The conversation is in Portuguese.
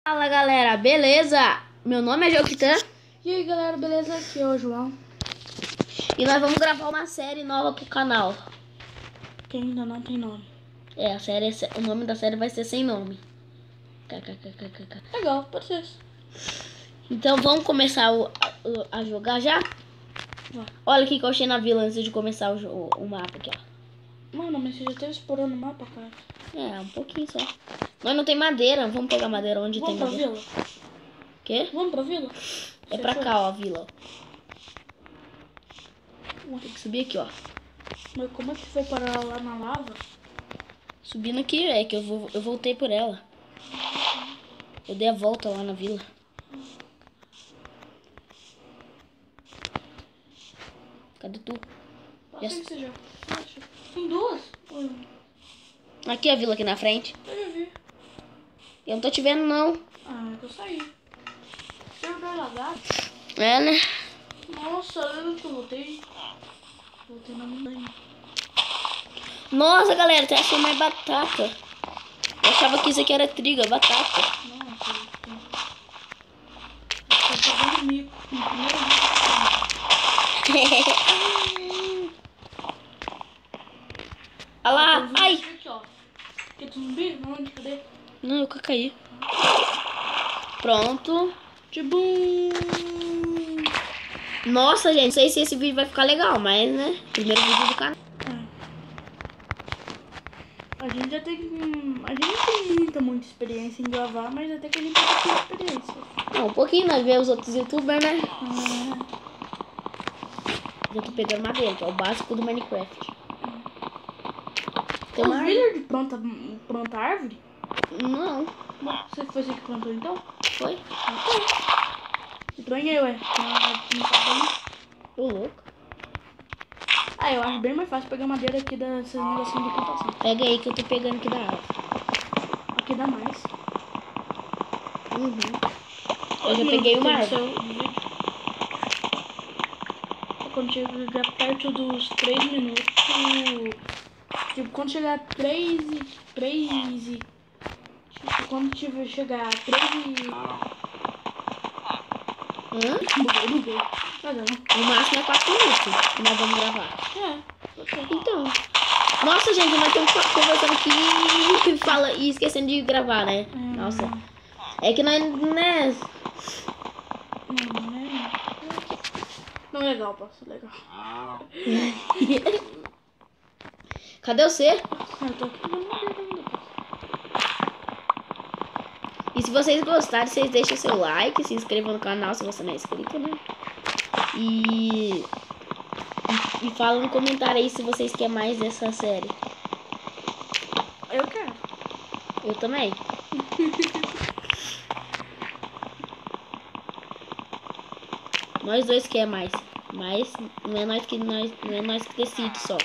Fala galera, beleza? Meu nome é Joquitã. E aí galera, beleza? Aqui é o João. E nós vamos gravar uma série nova pro canal. Que ainda não tem nome. É, a série, o nome da série vai ser sem nome. KKKKK. Legal, pode ser. Então vamos começar a jogar já? Vai. Olha o que eu achei na vila antes de começar o mapa aqui, ó. Mano, mas você já teve explorando o mapa, cara? É, um pouquinho só. Mas não tem madeira, vamos pegar madeira onde Vamos tem pra madeira. vila? Quê? Vamos pra vila? É Você pra achou? cá, ó, a vila. Tem que subir aqui, ó. Mas como é que foi parar lá na lava? Subindo aqui, é que eu voltei por ela. Eu dei a volta lá na vila. Cadê tu? Assim que você já acha. Tem duas? Aqui a vila aqui na frente. Eu já vi. Eu não tô te vendo, não. Ah, é que eu saí. Você vai lagar? É, né? Nossa, lembra que eu voltei? Voltei na montanha. Nossa, galera, tem achando mais batata. Eu achava que isso aqui era trigo, é batata. Nossa, eu tô pegando mico. No primeiro mico. Olha lá, ai. Aqui, ó. Que zumbi? Onde? Cadê? Não, eu caí. Pronto. Tibum! Nossa, gente, não sei se esse vídeo vai ficar legal, mas, né? Primeiro vídeo do canal. A gente já tem. A gente não tem muita experiência em gravar, mas até que a gente tem experiência. Não, um pouquinho, nós vemos os outros youtubers, né? Já tô pegando madeira, que é o básico do Minecraft. Tem uma Os villagers de planta árvore? Não, Você foi você que plantou então? foi? Estranhei, ué. Ô, louco. Ah, eu acho bem mais fácil pegar madeira aqui dessas negocinhos de plantação. Pega aí que eu tô pegando aqui da árvore. Aqui dá mais. Eu já peguei uma árvore. Quando chegar perto dos 3 minutos. Tipo, quando chegar a 3 e. Tipo, quando chegar a 3 e. Buguei. Mas não. O máximo é 4 minutos que nós vamos gravar. Então. Nossa, gente, nós estamos conversando aqui e fala e esquecendo de gravar, né? Nossa. É que nós, né? Não é legal, posso legal. Cadê você? Eu tô aqui pegando madeira ainda. E se vocês gostarem, vocês deixam seu like, se inscrevam no canal se você não é inscrito, né? E fala no comentário aí se vocês querem mais dessa série. Eu quero. Eu também. Nós dois quer mais. Mas não é nós que decide só.